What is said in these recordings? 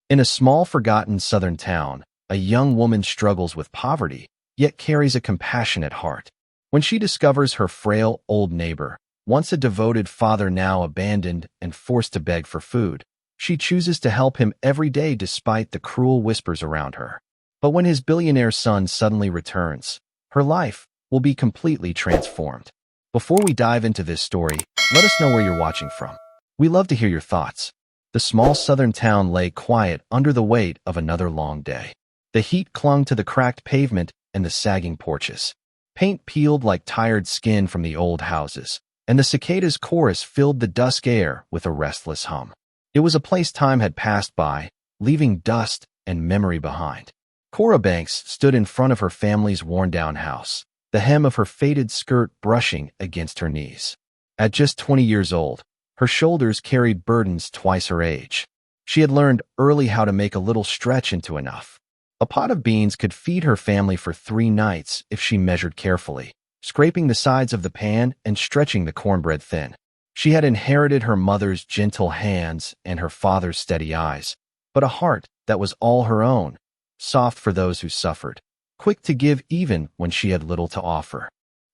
In a small, forgotten southern town, a young woman struggles with poverty, yet carries a compassionate heart. When she discovers her frail old neighbor, once a devoted father now abandoned and forced to beg for food, she chooses to help him every day despite the cruel whispers around her. But when his billionaire son suddenly returns, her life will be completely transformed. Before we dive into this story, let us know where you're watching from. We love to hear your thoughts. The small southern town lay quiet under the weight of another long day. The heat clung to the cracked pavement and the sagging porches. Paint peeled like tired skin from the old houses, and the cicadas' chorus filled the dusk air with a restless hum. It was a place time had passed by, leaving dust and memory behind. Cora Banks stood in front of her family's worn-down house, the hem of her faded skirt brushing against her knees. At just 20 years old, her shoulders carried burdens twice her age. She had learned early how to make a little stretch into enough. A pot of beans could feed her family for 3 nights if she measured carefully, scraping the sides of the pan and stretching the cornbread thin. She had inherited her mother's gentle hands and her father's steady eyes, but a heart that was all her own, soft for those who suffered, quick to give even when she had little to offer.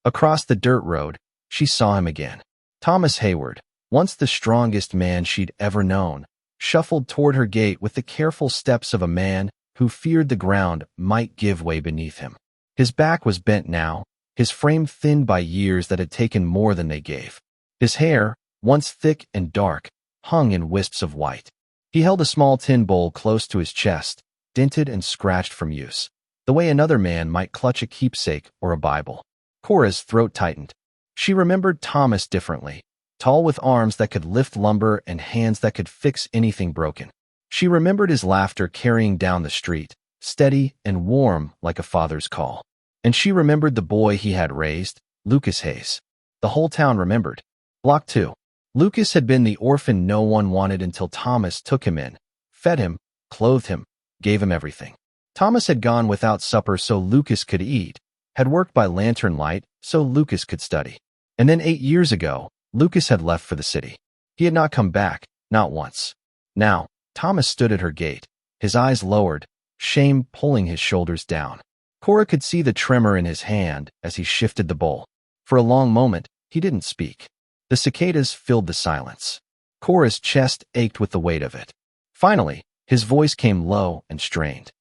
Across the dirt road, she saw him again. Thomas Hayward, once the strongest man she'd ever known, shuffled toward her gate with the careful steps of a man who feared the ground might give way beneath him. His back was bent now, his frame thinned by years that had taken more than they gave. His hair, once thick and dark, hung in wisps of white. He held a small tin bowl close to his chest, dented and scratched from use, the way another man might clutch a keepsake or a Bible. Cora's throat tightened. She remembered Thomas differently, tall with arms that could lift lumber and hands that could fix anything broken. She remembered his laughter carrying down the street, steady and warm like a father's call. And she remembered the boy he had raised, Lucas Hayes. The whole town remembered. Block 2. Lucas had been the orphan no one wanted until Thomas took him in, fed him, clothed him, gave him everything. Thomas had gone without supper so Lucas could eat, had worked by lantern light so Lucas could study. And then 8 years ago, Lucas had left for the city. He had not come back, not once. Now, Thomas stood at her gate, his eyes lowered, shame pulling his shoulders down. Cora could see the tremor in his hand as he shifted the bowl. For a long moment, he didn't speak. The cicadas filled the silence. Cora's chest ached with the weight of it. Finally, his voice came low and strained.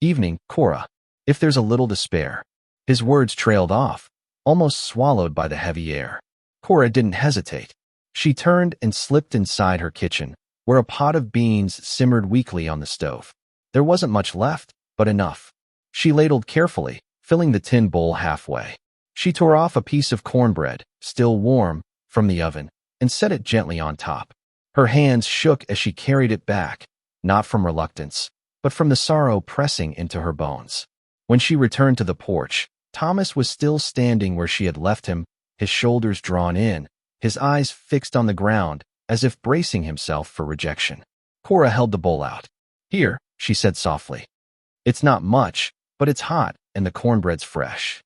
"Evening, Cora. If there's a little to spare." His words trailed off, almost swallowed by the heavy air. Cora didn't hesitate. She turned and slipped inside her kitchen, where a pot of beans simmered weakly on the stove. There wasn't much left, but enough. She ladled carefully, filling the tin bowl halfway. She tore off a piece of cornbread, still warm, from the oven, and set it gently on top. Her hands shook as she carried it back, not from reluctance, but from the sorrow pressing into her bones. When she returned to the porch, Thomas was still standing where she had left him, his shoulders drawn in, his eyes fixed on the ground, as if bracing himself for rejection. Cora held the bowl out. "Here," she said softly. "It's not much, but it's hot, and the cornbread's fresh."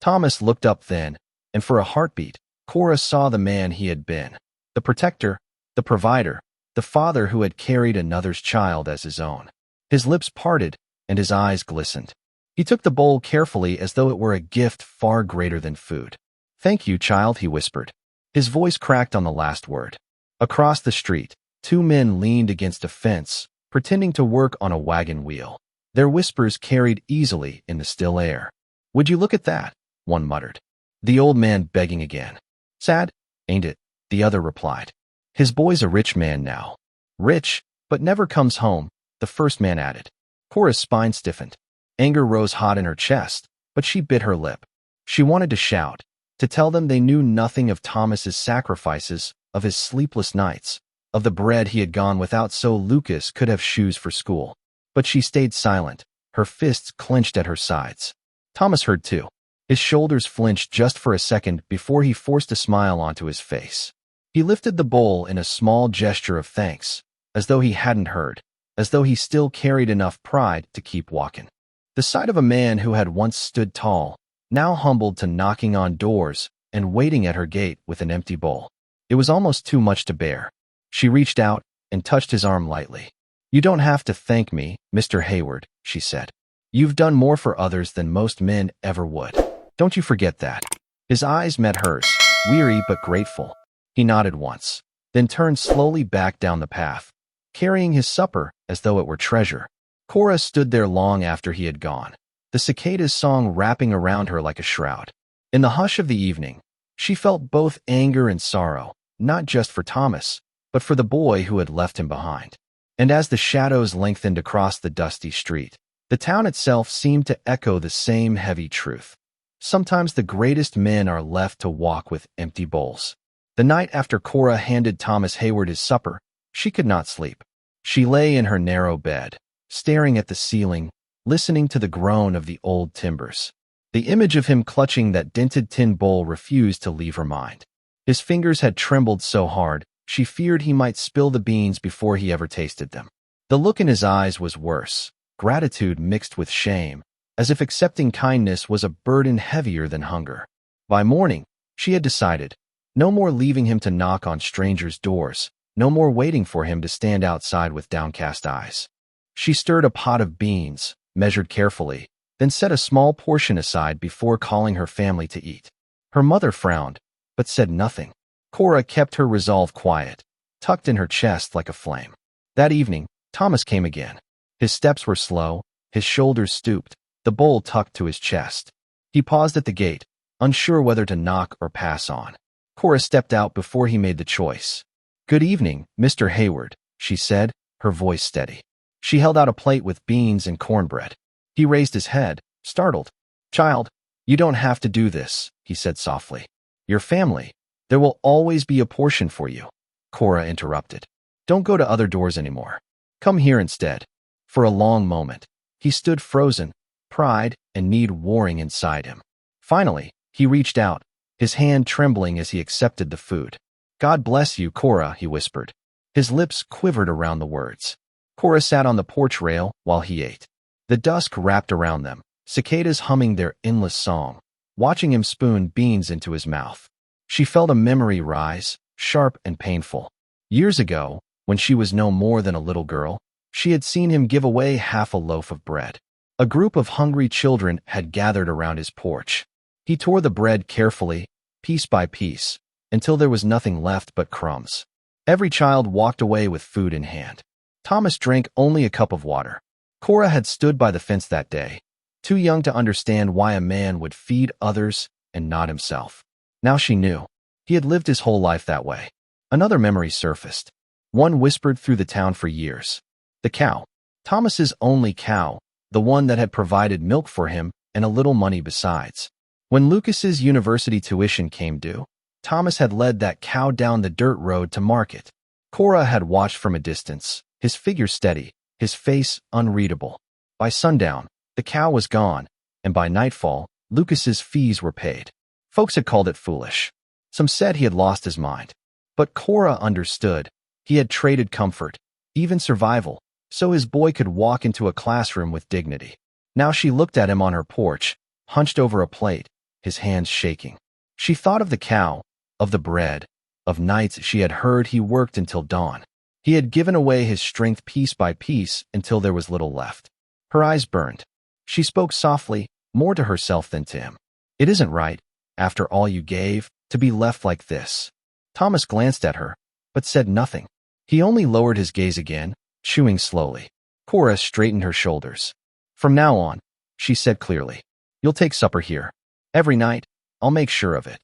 Thomas looked up then, and for a heartbeat, Cora saw the man he had been. The protector, the provider, the father who had carried another's child as his own. His lips parted, and his eyes glistened. He took the bowl carefully as though it were a gift far greater than food. "Thank you, child," he whispered. His voice cracked on the last word. Across the street, 2 men leaned against a fence, pretending to work on a wagon wheel. Their whispers carried easily in the still air. "Would you look at that?" one muttered. The old man begging again. "Sad, ain't it?" the other replied. "His boy's a rich man now." "Rich, but never comes home," the first man added. Cora's spine stiffened. Anger rose hot in her chest, but she bit her lip. She wanted to shout, to tell them they knew nothing of Thomas's sacrifices, of his sleepless nights, of the bread he had gone without so Lucas could have shoes for school. But she stayed silent, her fists clenched at her sides. Thomas heard too. His shoulders flinched just for a second before he forced a smile onto his face. He lifted the bowl in a small gesture of thanks, as though he hadn't heard, as though he still carried enough pride to keep walking. The sight of a man who had once stood tall, now humbled to knocking on doors and waiting at her gate with an empty bowl. It was almost too much to bear. She reached out and touched his arm lightly. "You don't have to thank me, Mr. Hayward," she said. "You've done more for others than most men ever would. Don't you forget that." His eyes met hers, weary but grateful. He nodded once, then turned slowly back down the path, carrying his supper as though it were treasure. Cora stood there long after he had gone, the cicada's song wrapping around her like a shroud. In the hush of the evening, she felt both anger and sorrow, not just for Thomas, but for the boy who had left him behind. And as the shadows lengthened across the dusty street, the town itself seemed to echo the same heavy truth. Sometimes the greatest men are left to walk with empty bowls. The night after Cora handed Thomas Hayward his supper, she could not sleep. She lay in her narrow bed, staring at the ceiling, listening to the groan of the old timbers. The image of him clutching that dented tin bowl refused to leave her mind. His fingers had trembled so hard, she feared he might spill the beans before he ever tasted them. The look in his eyes was worse, gratitude mixed with shame, as if accepting kindness was a burden heavier than hunger. By morning, she had decided, no more leaving him to knock on strangers' doors, no more waiting for him to stand outside with downcast eyes. She stirred a pot of beans, measured carefully, then set a small portion aside before calling her family to eat. Her mother frowned, but said nothing. Cora kept her resolve quiet, tucked in her chest like a flame. That evening, Thomas came again. His steps were slow, his shoulders stooped, the bowl tucked to his chest. He paused at the gate, unsure whether to knock or pass on. Cora stepped out before he made the choice. "Good evening, Mr. Hayward," she said, her voice steady. She held out a plate with beans and cornbread. He raised his head, startled. "Child, you don't have to do this," he said softly. "Your family. There will always be a portion for you." Cora interrupted. "Don't go to other doors anymore. Come here instead." For a long moment, he stood frozen, pride and need warring inside him. Finally, he reached out, his hand trembling as he accepted the food. "God bless you, Cora," he whispered. His lips quivered around the words. Cora sat on the porch rail while he ate. The dusk wrapped around them, cicadas humming their endless song, watching him spoon beans into his mouth. She felt a memory rise, sharp and painful. Years ago, when she was no more than a little girl, she had seen him give away half a loaf of bread. A group of hungry children had gathered around his porch. He tore the bread carefully, piece by piece, until there was nothing left but crumbs. Every child walked away with food in hand. Thomas drank only a cup of water. Cora had stood by the fence that day, too young to understand why a man would feed others and not himself. Now she knew. He had lived his whole life that way. Another memory surfaced, one whispered through the town for years. The cow. Thomas's only cow, the one that had provided milk for him and a little money besides. When Lucas's university tuition came due, Thomas had led that cow down the dirt road to market. Cora had watched from a distance, his figure steady, his face unreadable. By sundown, the cow was gone, and by nightfall, Lucas's fees were paid. Folks had called it foolish. Some said he had lost his mind. But Cora understood. He had traded comfort, even survival, so his boy could walk into a classroom with dignity. Now she looked at him on her porch, hunched over a plate, his hands shaking. She thought of the cow, of the bread, of nights she had heard he worked until dawn. He had given away his strength piece by piece until there was little left. Her eyes burned. She spoke softly, more to herself than to him. "It isn't right, after all you gave, to be left like this." Thomas glanced at her, but said nothing. He only lowered his gaze again, chewing slowly. Cora straightened her shoulders. "From now on," she said clearly, "you'll take supper here. Every night, I'll make sure of it."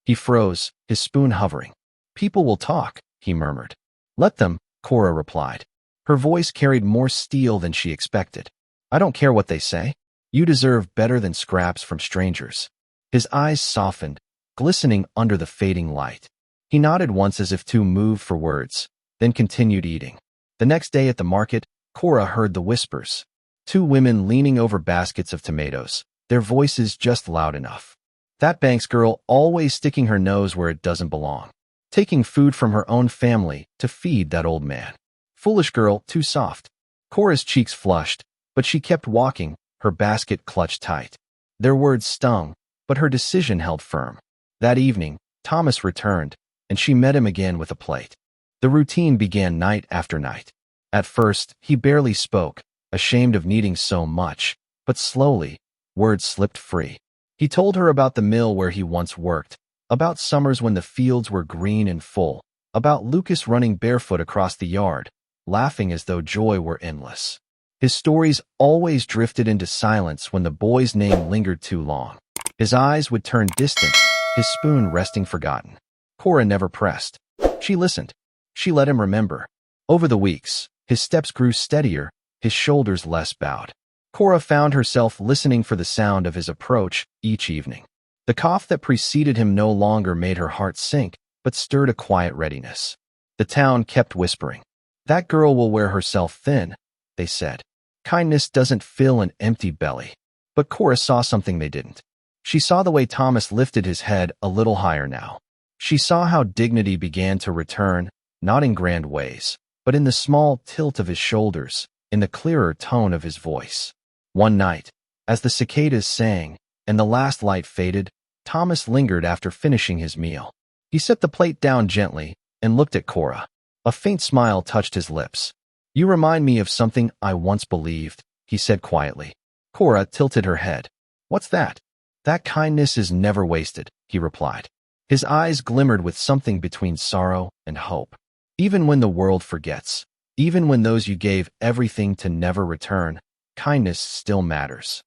He froze, his spoon hovering. "People will talk," he murmured. "Let them," Cora replied. Her voice carried more steel than she expected. "I don't care what they say. You deserve better than scraps from strangers." His eyes softened, glistening under the fading light. He nodded once as if too moved for words, then continued eating. The next day at the market, Cora heard the whispers. Two women leaning over baskets of tomatoes, their voices just loud enough. That Banks girl always sticking her nose where it doesn't belong. Taking food from her own family to feed that old man. Foolish girl, too soft. Cora's cheeks flushed, but she kept walking, her basket clutched tight. Their words stung, but her decision held firm. That evening, Thomas returned, and she met him again with a plate. The routine began night after night. At first, he barely spoke, ashamed of needing so much, but slowly, words slipped free. He told her about the mill where he once worked, about summers when the fields were green and full, about Lucas running barefoot across the yard, laughing as though joy were endless. His stories always drifted into silence when the boy's name lingered too long. His eyes would turn distant, his spoon resting forgotten. Cora never pressed. She listened. She let him remember. Over the weeks, his steps grew steadier, his shoulders less bowed. Cora found herself listening for the sound of his approach each evening. The cough that preceded him no longer made her heart sink, but stirred a quiet readiness. The town kept whispering. "That girl will wear herself thin," they said. "Kindness doesn't fill an empty belly." But Cora saw something they didn't. She saw the way Thomas lifted his head a little higher now. She saw how dignity began to return, not in grand ways, but in the small tilt of his shoulders, in the clearer tone of his voice. One night, as the cicadas sang and the last light faded, Thomas lingered after finishing his meal. He set the plate down gently and looked at Cora. A faint smile touched his lips. "You remind me of something I once believed," he said quietly. Cora tilted her head. "What's that?" "That kindness is never wasted," he replied. His eyes glimmered with something between sorrow and hope. "Even when the world forgets, even when those you gave everything to never return, kindness still matters."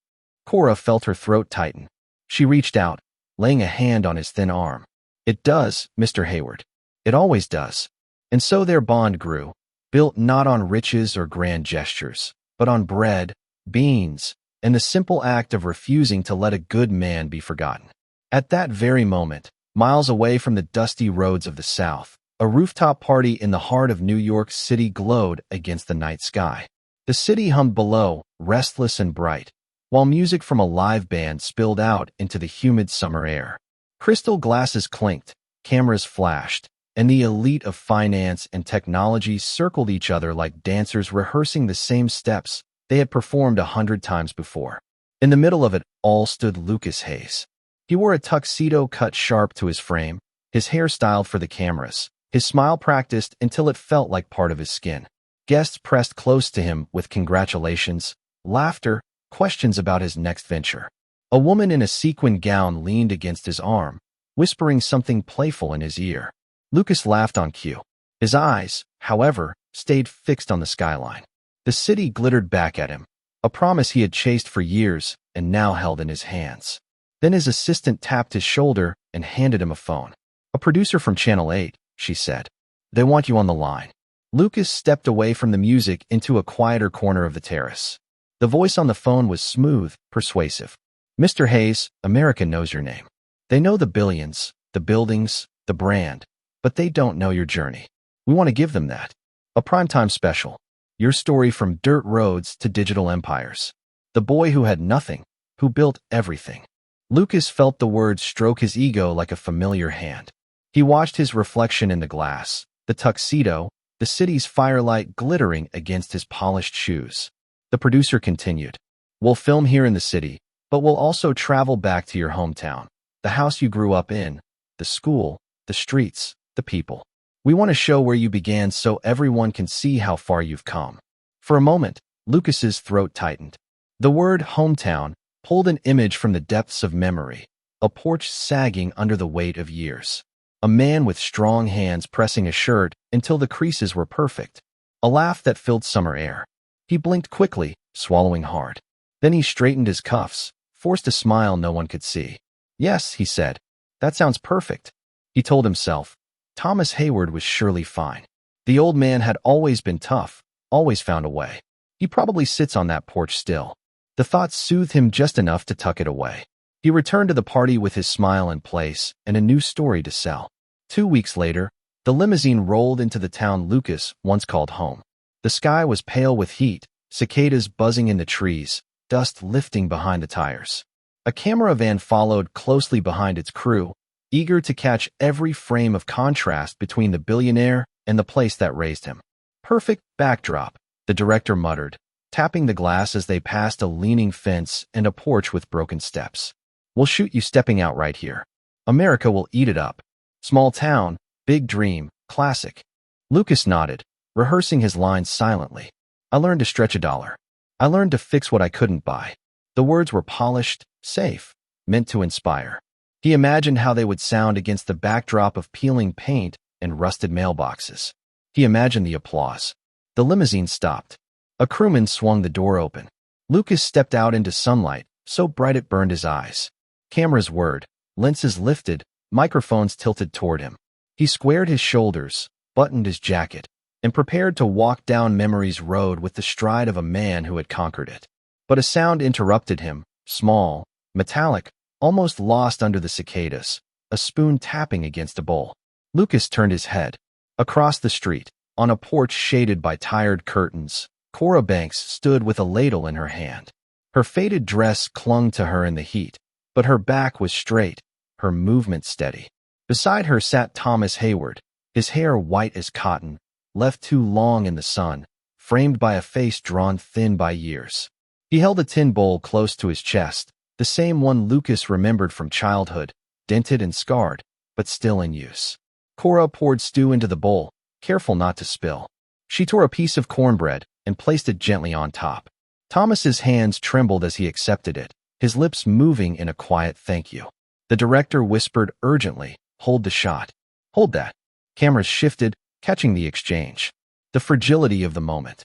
Cora felt her throat tighten. She reached out, laying a hand on his thin arm. "It does, Mr. Hayward. It always does." And so their bond grew, built not on riches or grand gestures, but on bread, beans, and the simple act of refusing to let a good man be forgotten. At that very moment, miles away from the dusty roads of the South, a rooftop party in the heart of New York City glowed against the night sky. The city hummed below, restless and bright, while music from a live band spilled out into the humid summer air. Crystal glasses clinked, cameras flashed, and the elite of finance and technology circled each other like dancers rehearsing the same steps they had performed 100 times before. In the middle of it all stood Lucas Hayes. He wore a tuxedo cut sharp to his frame, his hair styled for the cameras, his smile practiced until it felt like part of his skin. Guests pressed close to him with congratulations, laughter, questions about his next venture. A woman in a sequin gown leaned against his arm, whispering something playful in his ear. Lucas laughed on cue. His eyes, however, stayed fixed on the skyline. The city glittered back at him, a promise he had chased for years and now held in his hands. Then his assistant tapped his shoulder and handed him a phone. "A producer from Channel 8, she said. "They want you on the line." Lucas stepped away from the music into a quieter corner of the terrace. The voice on the phone was smooth, persuasive. "Mr. Hayes, America knows your name. They know the billions, the buildings, the brand, but they don't know your journey. We want to give them that. A primetime special. Your story from dirt roads to digital empires. The boy who had nothing, who built everything." Lucas felt the words stroke his ego like a familiar hand. He watched his reflection in the glass, the tuxedo, the city's firelight glittering against his polished shoes. The producer continued. "We'll film here in the city, but we'll also travel back to your hometown, the house you grew up in, the school, the streets, the people. We want to show where you began so everyone can see how far you've come." For a moment, Lucas's throat tightened. The word hometown pulled an image from the depths of memory, a porch sagging under the weight of years. A man with strong hands pressing a shirt until the creases were perfect. A laugh that filled summer air. He blinked quickly, swallowing hard. Then he straightened his cuffs, forced a smile no one could see. "Yes," he said. "That sounds perfect." He told himself. Thomas Hayward was surely fine. The old man had always been tough, always found a way. He probably sits on that porch still. The thought soothed him just enough to tuck it away. He returned to the party with his smile in place and a new story to sell. 2 weeks later, the limousine rolled into the town Lucas once called home. The sky was pale with heat, cicadas buzzing in the trees, dust lifting behind the tires. A camera van followed closely behind its crew, eager to catch every frame of contrast between the billionaire and the place that raised him. "Perfect backdrop," the director muttered, tapping the glass as they passed a leaning fence and a porch with broken steps. "We'll shoot you stepping out right here. America will eat it up. Small town, big dream, classic." Lucas nodded. rehearsing his lines silently. I learned to stretch $1. I learned to fix what I couldn't buy. The words were polished, safe, meant to inspire. He imagined how they would sound against the backdrop of peeling paint and rusted mailboxes. He imagined the applause. The limousine stopped. A crewman swung the door open. Lucas stepped out into sunlight, so bright it burned his eyes. Cameras whirred, lenses lifted, microphones tilted toward him. He squared his shoulders, buttoned his jacket, and prepared to walk down memory's road with the stride of a man who had conquered it. But a sound interrupted him, small, metallic, almost lost under the cicadas, a spoon tapping against a bowl. Lucas turned his head. Across the street, on a porch shaded by tired curtains, Cora Banks stood with a ladle in her hand. Her faded dress clung to her in the heat, but her back was straight, her movement steady. Beside her sat Thomas Hayward, his hair white as cotton, left too long in the sun, framed by a face drawn thin by years. He held a tin bowl close to his chest, the same one Lucas remembered from childhood, dented and scarred, but still in use. Cora poured stew into the bowl, careful not to spill. She tore a piece of cornbread and placed it gently on top. Thomas's hands trembled as he accepted it, his lips moving in a quiet thank you. The director whispered urgently, "Hold the shot. Hold that." Cameras shifted, catching the exchange. The fragility of the moment.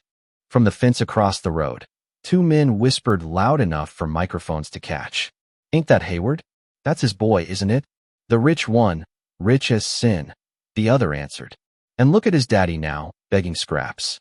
From the fence across the road, two men whispered loud enough for microphones to catch. "Ain't that Hayward? That's his boy, isn't it? The rich one, rich as sin," the other answered. "And look at his daddy now, begging scraps."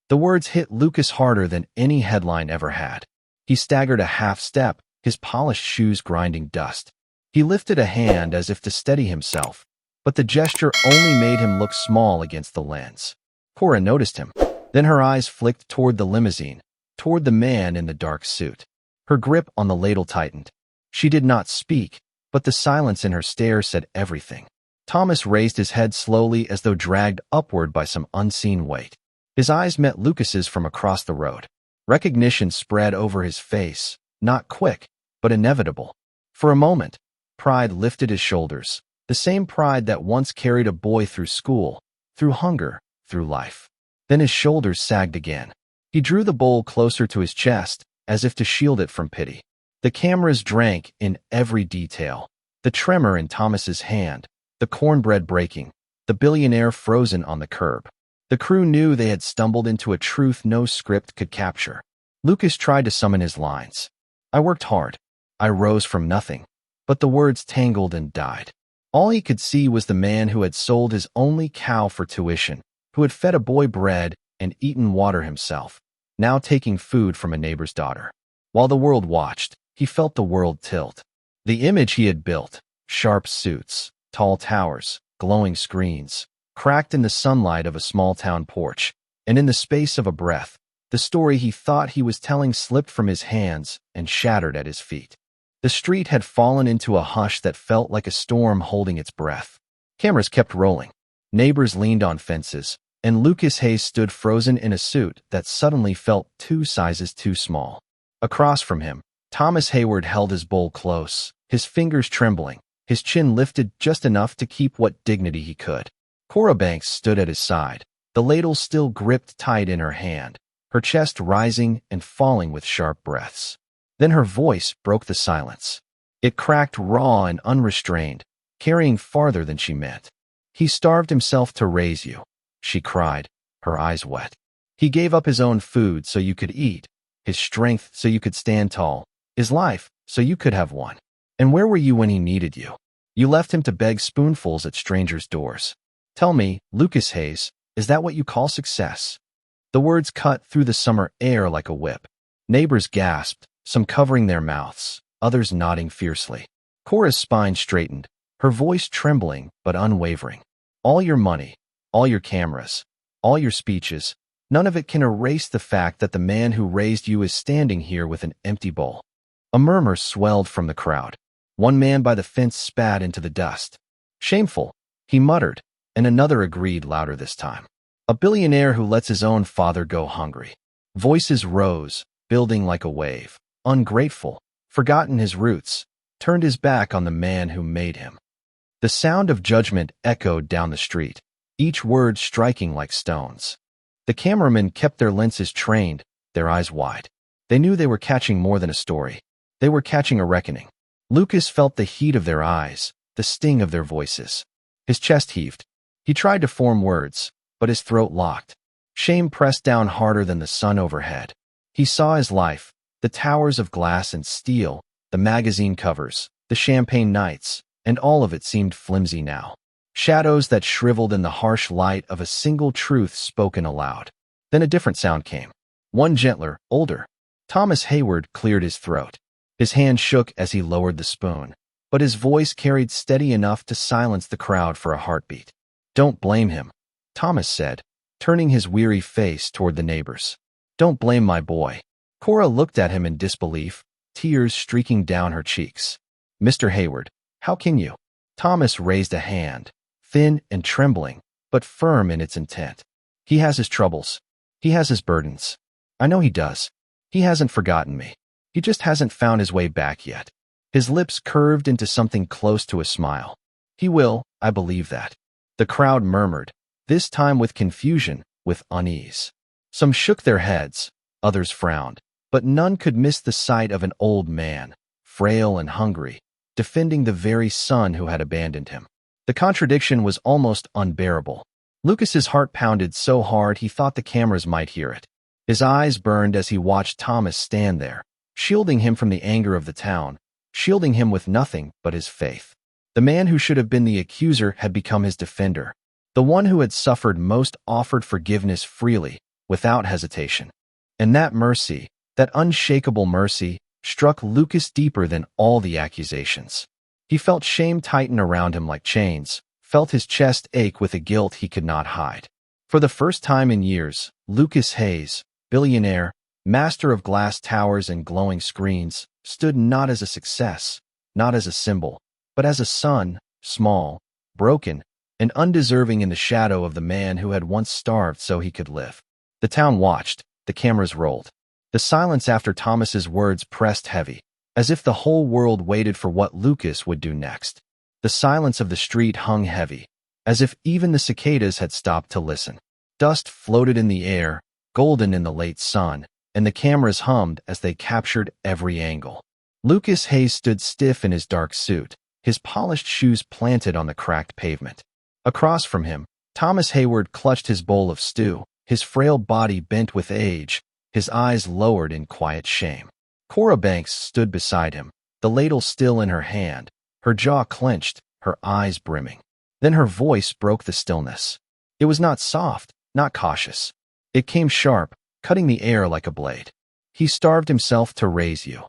The words hit Lucas harder than any headline ever had. He staggered a half step, his polished shoes grinding dust. He lifted a hand as if to steady himself, but the gesture only made him look small against the lens. Cora noticed him. Then her eyes flicked toward the limousine, toward the man in the dark suit. Her grip on the ladle tightened. She did not speak, but the silence in her stare said everything. Thomas raised his head slowly as though dragged upward by some unseen weight. His eyes met Lucas's from across the road. Recognition spread over his face, not quick, but inevitable. For a moment, pride lifted his shoulders, the same pride that once carried a boy through school, through hunger, through life. Then his shoulders sagged again. He drew the bowl closer to his chest, as if to shield it from pity. The cameras drank in every detail. The tremor in Thomas's hand, the cornbread breaking, the billionaire frozen on the curb. The crew knew they had stumbled into a truth no script could capture. Lucas tried to summon his lines. "I worked hard. I rose from nothing." But the words tangled and died. All he could see was the man who had sold his only cow for tuition, who had fed a boy bread and eaten water himself, now taking food from a neighbor's daughter. While the world watched, he felt the world tilt. The image he had built, sharp suits, tall towers, glowing screens, cracked in the sunlight of a small-town porch, and in the space of a breath, the story he thought he was telling slipped from his hands and shattered at his feet. The street had fallen into a hush that felt like a storm holding its breath. Cameras kept rolling. Neighbors leaned on fences, and Lucas Hayes stood frozen in a suit that suddenly felt 2 sizes too small. Across from him, Thomas Hayward held his bowl close, his fingers trembling, his chin lifted just enough to keep what dignity he could. Cora Banks stood at his side, the ladle still gripped tight in her hand, her chest rising and falling with sharp breaths. Then her voice broke the silence. It cracked raw and unrestrained, carrying farther than she meant. "He starved himself to raise you," she cried, her eyes wet. "He gave up his own food so you could eat, his strength so you could stand tall, his life so you could have one. And where were you when he needed you? You left him to beg spoonfuls at strangers' doors. Tell me, Lucas Hayes, is that what you call success?" The words cut through the summer air like a whip. Neighbors gasped, some covering their mouths, others nodding fiercely. Cora's spine straightened, her voice trembling but unwavering. "All your money, all your cameras, all your speeches, none of it can erase the fact that the man who raised you is standing here with an empty bowl." A murmur swelled from the crowd. One man by the fence spat into the dust. "Shameful," he muttered, and another agreed louder this time. "A billionaire who lets his own father go hungry." Voices rose, building like a wave. Ungrateful, forgotten his roots, turned his back on the man who made him. The sound of judgment echoed down the street, each word striking like stones. The cameramen kept their lenses trained, their eyes wide. They knew they were catching more than a story. They were catching a reckoning. Lucas felt the heat of their eyes, the sting of their voices. His chest heaved. He tried to form words, but his throat locked. Shame pressed down harder than the sun overhead. He saw his life, the towers of glass and steel, the magazine covers, the champagne nights, and all of it seemed flimsy now. Shadows that shriveled in the harsh light of a single truth spoken aloud. Then a different sound came. One gentler, older. Thomas Hayward cleared his throat. His hand shook as he lowered the spoon, but his voice carried steady enough to silence the crowd for a heartbeat. "Don't blame him," Thomas said, turning his weary face toward the neighbors. "Don't blame my boy." Cora looked at him in disbelief, tears streaking down her cheeks. "Mr. Hayward, how can you?" Thomas raised a hand, thin and trembling, but firm in its intent. "He has his troubles. He has his burdens. I know he does. He hasn't forgotten me. He just hasn't found his way back yet." His lips curved into something close to a smile. "He will, I believe that." The crowd murmured, this time with confusion, with unease. Some shook their heads, others frowned, but none could miss the sight of an old man, frail and hungry, defending the very son who had abandoned him. The contradiction was almost unbearable. Lucas's heart pounded so hard he thought the cameras might hear it. His eyes burned as he watched Thomas stand there, shielding him from the anger of the town, shielding him with nothing but his faith. The man who should have been the accuser had become his defender. The one who had suffered most offered forgiveness freely, without hesitation. And that mercy, that unshakable mercy, struck Lucas deeper than all the accusations. He felt shame tighten around him like chains, felt his chest ache with a guilt he could not hide. For the first time in years, Lucas Hayes, billionaire, master of glass towers and glowing screens, stood not as a success, not as a symbol, but as a son, small, broken, and undeserving in the shadow of the man who had once starved so he could live. The town watched, the cameras rolled. The silence after Thomas's words pressed heavy, as if the whole world waited for what Lucas would do next. The silence of the street hung heavy, as if even the cicadas had stopped to listen. Dust floated in the air, golden in the late sun, and the cameras hummed as they captured every angle. Lucas Hayes stood stiff in his dark suit, his polished shoes planted on the cracked pavement. Across from him, Thomas Hayward clutched his bowl of stew, his frail body bent with age, his eyes lowered in quiet shame. Cora Banks stood beside him, the ladle still in her hand, her jaw clenched, her eyes brimming. Then her voice broke the stillness. It was not soft, not cautious. It came sharp, cutting the air like a blade. "He starved himself to raise you,"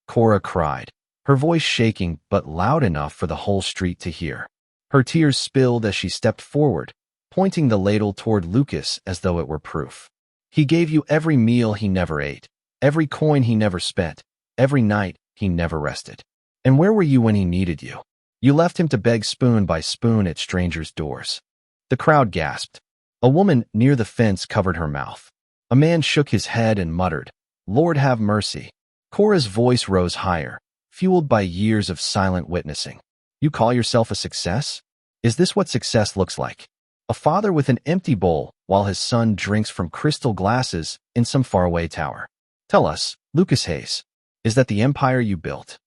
Cora cried, her voice shaking but loud enough for the whole street to hear. Her tears spilled as she stepped forward, pointing the ladle toward Lucas as though it were proof. "He gave you every meal he never ate, every coin he never spent, every night he never rested. And where were you when he needed you? You left him to beg spoon by spoon at strangers' doors." The crowd gasped. A woman near the fence covered her mouth. A man shook his head and muttered, "Lord have mercy." Cora's voice rose higher, fueled by years of silent witnessing. "You call yourself a success? Is this what success looks like? A father with an empty bowl while his son drinks from crystal glasses in some faraway tower. Tell us, Lucas Hayes, is that the empire you built?"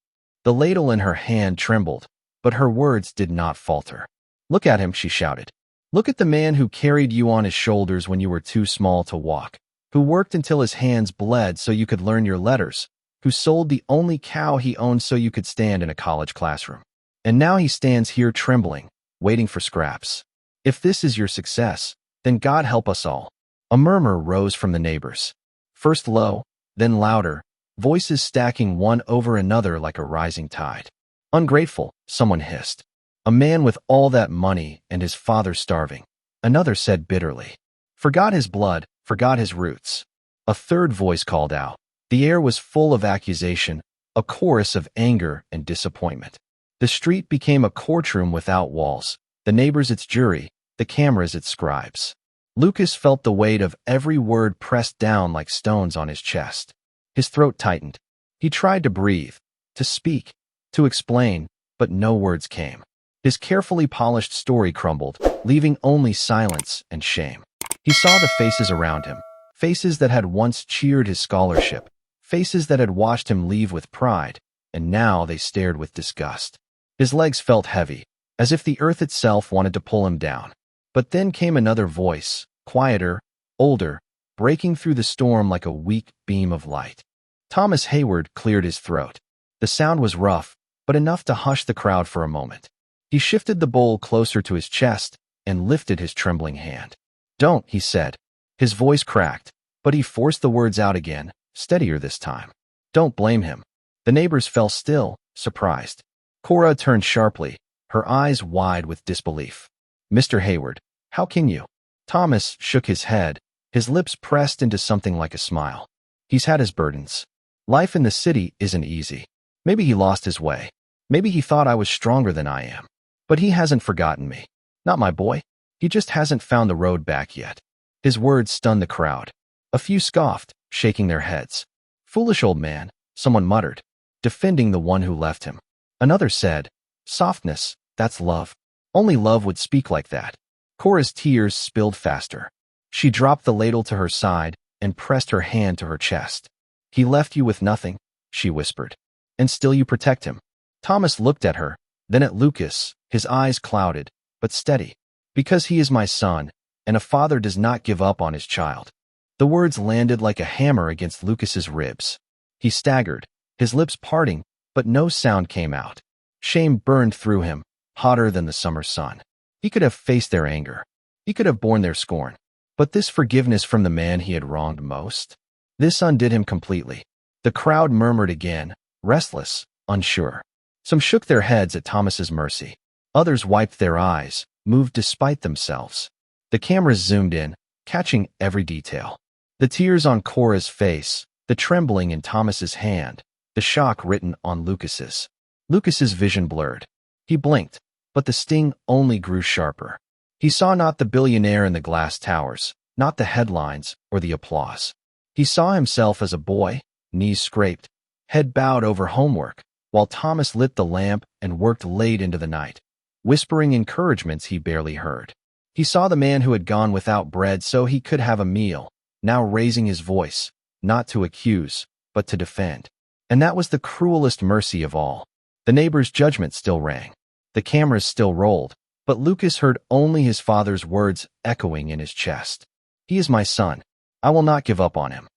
The ladle in her hand trembled, but her words did not falter. "Look at him," she shouted. "Look at the man who carried you on his shoulders when you were too small to walk, who worked until his hands bled so you could learn your letters, who sold the only cow he owned so you could stand in a college classroom. And now he stands here trembling, waiting for scraps. If this is your success, then God help us all." A murmur rose from the neighbors. First low, then louder, voices stacking one over another like a rising tide. "Ungrateful," someone hissed. "A man with all that money and his father starving," another said bitterly. "Forgot his blood, forgot his roots." A third voice called out. The air was full of accusation, a chorus of anger and disappointment. The street became a courtroom without walls, the neighbors its jury, the cameras its scribes. Lucas felt the weight of every word pressed down like stones on his chest. His throat tightened. He tried to breathe, to speak, to explain, but no words came. His carefully polished story crumbled, leaving only silence and shame. He saw the faces around him, faces that had once cheered his scholarship, faces that had watched him leave with pride, and now they stared with disgust. His legs felt heavy, as if the earth itself wanted to pull him down. But then came another voice, quieter, older, breaking through the storm like a weak beam of light. Thomas Hayward cleared his throat. The sound was rough, but enough to hush the crowd for a moment. He shifted the bowl closer to his chest and lifted his trembling hand. "Don't," he said. His voice cracked, but he forced the words out again, steadier this time. "Don't blame him." The neighbors fell still, surprised. Cora turned sharply, her eyes wide with disbelief. "Mr. Hayward, how can you?" Thomas shook his head, his lips pressed into something like a smile. "He's had his burdens. Life in the city isn't easy. Maybe he lost his way. Maybe he thought I was stronger than I am. But he hasn't forgotten me. Not my boy. He just hasn't found the road back yet." His words stunned the crowd. A few scoffed, shaking their heads. "Foolish old man," someone muttered, defending the one who left him. Another said, "Softness, that's love. Only love would speak like that." Cora's tears spilled faster. She dropped the ladle to her side and pressed her hand to her chest. "He left you with nothing," she whispered. "And still you protect him." Thomas looked at her, then at Lucas, his eyes clouded, but steady. "Because he is my son, and a father does not give up on his child." The words landed like a hammer against Lucas's ribs. He staggered, his lips parting, but no sound came out. Shame burned through him, hotter than the summer sun. He could have faced their anger. He could have borne their scorn. But this forgiveness from the man he had wronged most? This undid him completely. The crowd murmured again, restless, unsure. Some shook their heads at Thomas's mercy. Others wiped their eyes, moved despite themselves. The cameras zoomed in, catching every detail. The tears on Cora's face, the trembling in Thomas's hand, the shock written on Lucas's. Lucas's vision blurred. He blinked, but the sting only grew sharper. He saw not the billionaire in the glass towers, not the headlines or the applause. He saw himself as a boy, knees scraped, head bowed over homework, while Thomas lit the lamp and worked late into the night, whispering encouragements he barely heard. He saw the man who had gone without bread so he could have a meal, now raising his voice, not to accuse, but to defend. And that was the cruelest mercy of all. The neighbor's judgment still rang. The cameras still rolled, but Lucas heard only his father's words echoing in his chest. "He is my son. I will not give up on him."